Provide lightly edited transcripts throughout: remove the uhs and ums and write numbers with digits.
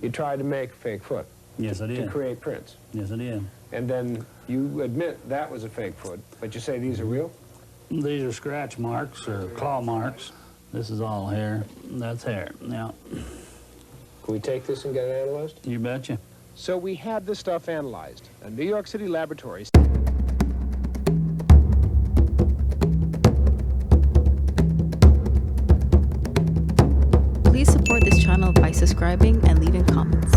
You tried to make a fake foot. Yes, I did. To create prints. Yes, I did. And then you admit that was a fake foot, but you say these are real? These are scratch marks or claw marks. This is all hair. That's hair. Now, can we take this and get it analyzed? You betcha. So we had this stuff analyzed. A New York City laboratory. Please support this channel by subscribing and leaving comments.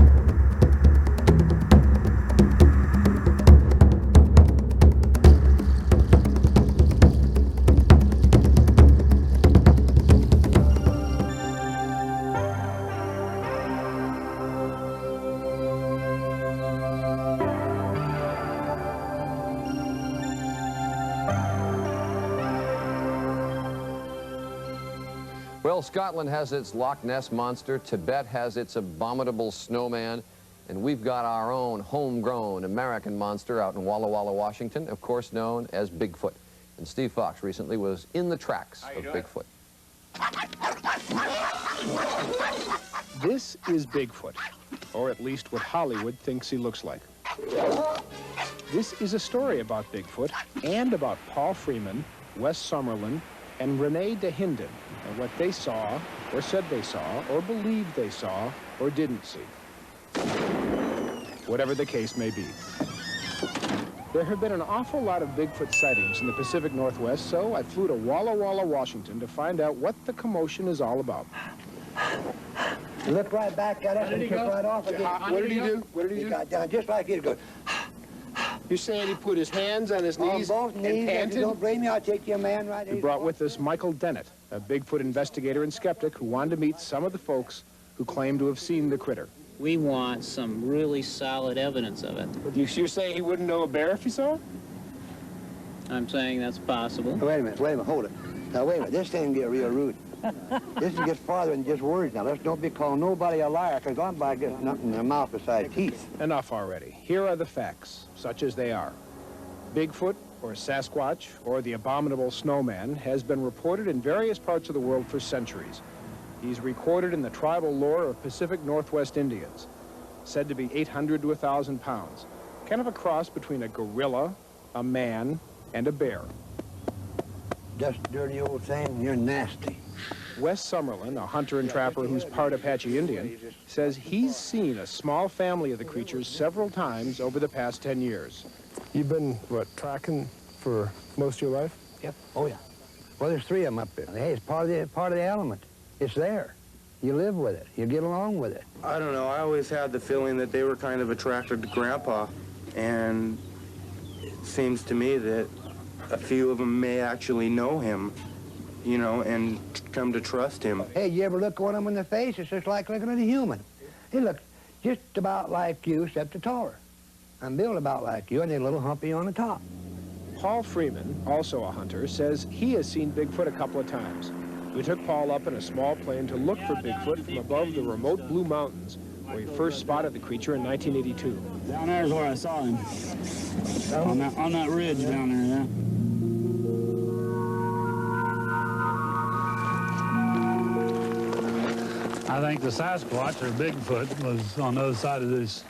Well, Scotland has its Loch Ness Monster, Tibet has its abominable snowman, and we've got our own homegrown American monster out in Walla Walla, Washington, of course known as Bigfoot. And Steve Fox recently was in the tracks of Bigfoot. This is Bigfoot, or at least what Hollywood thinks he looks like. This is a story about Bigfoot and about Paul Freeman, Wes Summerlin, and Renee DeHinden, and what they saw, or said they saw, or believed they saw, or didn't see. Whatever the case may be. There have been an awful lot of Bigfoot sightings in the Pacific Northwest, so I flew to Walla Walla, Washington to find out what the commotion is all about. Look right back at us and took right off again. What did he do? What did he do? Got down just like he'd go. You're saying he put his hands on his knees On both and knees. If panted? you don't believe me, I'll take your man right here. We brought with us Michael Dennett, a Bigfoot investigator and skeptic who wanted to meet some of the folks who claim to have seen the critter. We want some really solid evidence of it. You're saying he wouldn't know a bear if he saw it? I'm saying that's possible. Wait a minute, hold it. Now, wait a minute, this thing get real rude. This gets farther than just words now. Let's don't be calling nobody a liar, because I'm by getting nothing in their mouth besides teeth. Enough already. Here are the facts, such as they are. Bigfoot, or Sasquatch, or the abominable snowman, has been reported in various parts of the world for centuries. He's recorded in the tribal lore of Pacific Northwest Indians, said to be 800 to 1,000 pounds, kind of a cross between a gorilla, a man, and a bear. Just dirty old thing, you're nasty. Wes Summerlin, a hunter and trapper who's part Apache Indian, says he's seen a small family of the creatures several times over the past 10 years. You've been, what, tracking for most of your life? Yep. Oh, yeah. Well, there's three of them up there. Hey, it's part of the element. It's there. You live with it. You get along with it. I don't know. I always had the feeling that they were kind of attracted to Grandpa, and it seems to me that a few of them may actually know him, you know, and come to trust him. Hey, you ever look one of them in the face? It's just like looking at a human. He looks just about like you, except a taller. I'm built about like you, and they're a little humpy on the top. Paul Freeman, also a hunter, says he has seen Bigfoot a couple of times. We took Paul up in a small plane to look for Bigfoot from above the remote Blue Mountains, where he first spotted the creature in 1982. Down there's where I saw him. On that ridge down there, yeah. I think the Sasquatch, or Bigfoot, was on the other side of this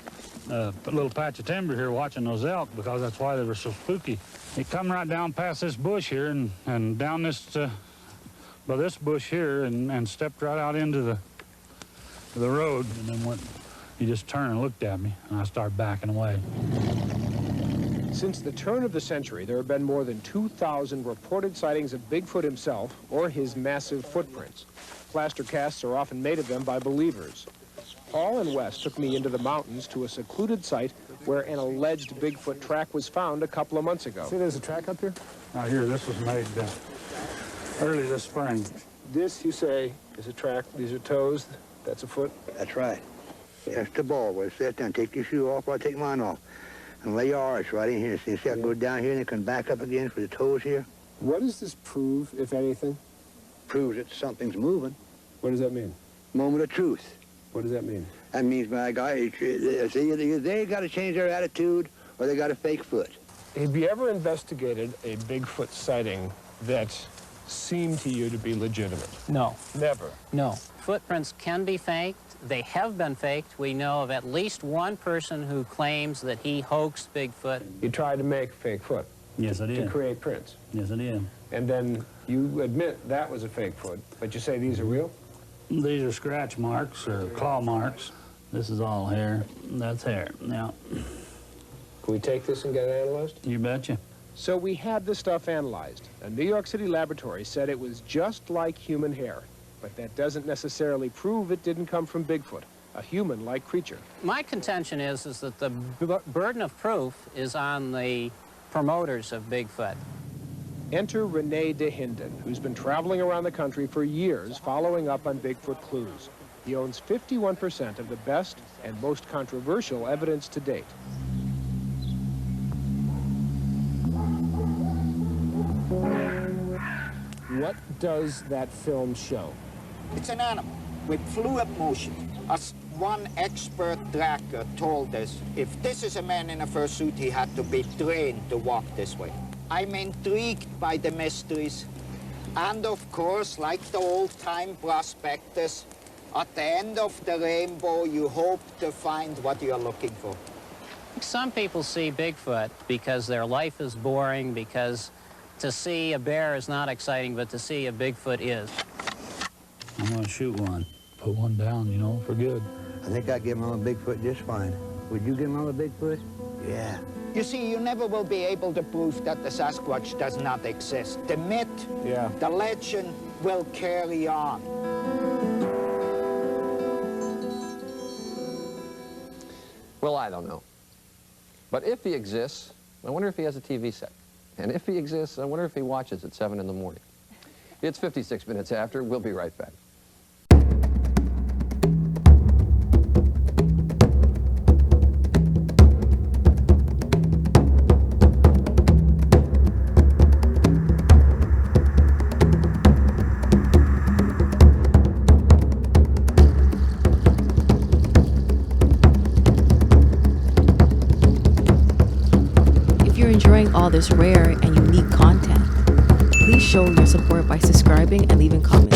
little patch of timber here watching those elk, because that's why they were so spooky. He come right down past this bush here and down this, by this bush here, and stepped right out into the road, and then went, he just turned and looked at me, and I started backing away. Since the turn of the century, there have been more than 2,000 reported sightings of Bigfoot himself or his massive footprints. Plaster casts are often made of them by believers. Paul and Wes took me into the mountains to a secluded site where an alleged Bigfoot track was found a couple of months ago. See, there's a track up here? Out here, this was made early this spring. This, you say, is a track. These are toes. That's a foot. That's right. That's the ball where it sit down. Take your shoe off while I take mine off. And lay your arch right in here. See, I can go down here and it can back up again for the toes here. What does this prove, if anything? Proves that something's moving. What does that mean? Moment of truth. What does that mean? That means, my guy, they got to change their attitude or they got a fake foot. Have you ever investigated a Bigfoot sighting that seem to you to be legitimate? No. Never. No. Footprints can be faked. They have been faked. We know of at least one person who claims that he hoaxed Bigfoot. You tried to make a fake foot Yes, I to did. create prints. Yes, I did. And then you admit that was a fake foot, but you say these are real? These are scratch marks or claw marks. This is all hair. That's hair. Now, Can we take this and get it analyzed? you betcha. So we had the stuff analyzed. A New York City laboratory said it was just like human hair. But that doesn't necessarily prove it didn't come from Bigfoot, a human-like creature. My contention is that the burden of proof is on the promoters of Bigfoot. Enter Rene DeHinden, who's been traveling around the country for years following up on Bigfoot clues. He owns 51% of the best and most controversial evidence to date. What does that film show? It's an animal with fluid motion. As one expert tracker told us, if this is a man in a fursuit, he had to be trained to walk this way. I'm intrigued by the mysteries. And of course, like the old-time prospectors, at the end of the rainbow, you hope to find what you're looking for. Some people see Bigfoot because their life is boring, because to see a bear is not exciting, but to see a Bigfoot is. I'm gonna shoot one. Put one down, you know, for good. I think I'd give him on a Bigfoot just fine. Would you give him on a Bigfoot? Yeah. You see, you never will be able to prove that the Sasquatch does not exist. The myth, the legend will carry on. Well, I don't know. But if he exists, I wonder if he has a TV set. And if he exists, I wonder if he watches at 7 in the morning. It's 56 minutes after. We'll be right back. If you're enjoying all this rare and unique content, please show your support by subscribing and leaving comments.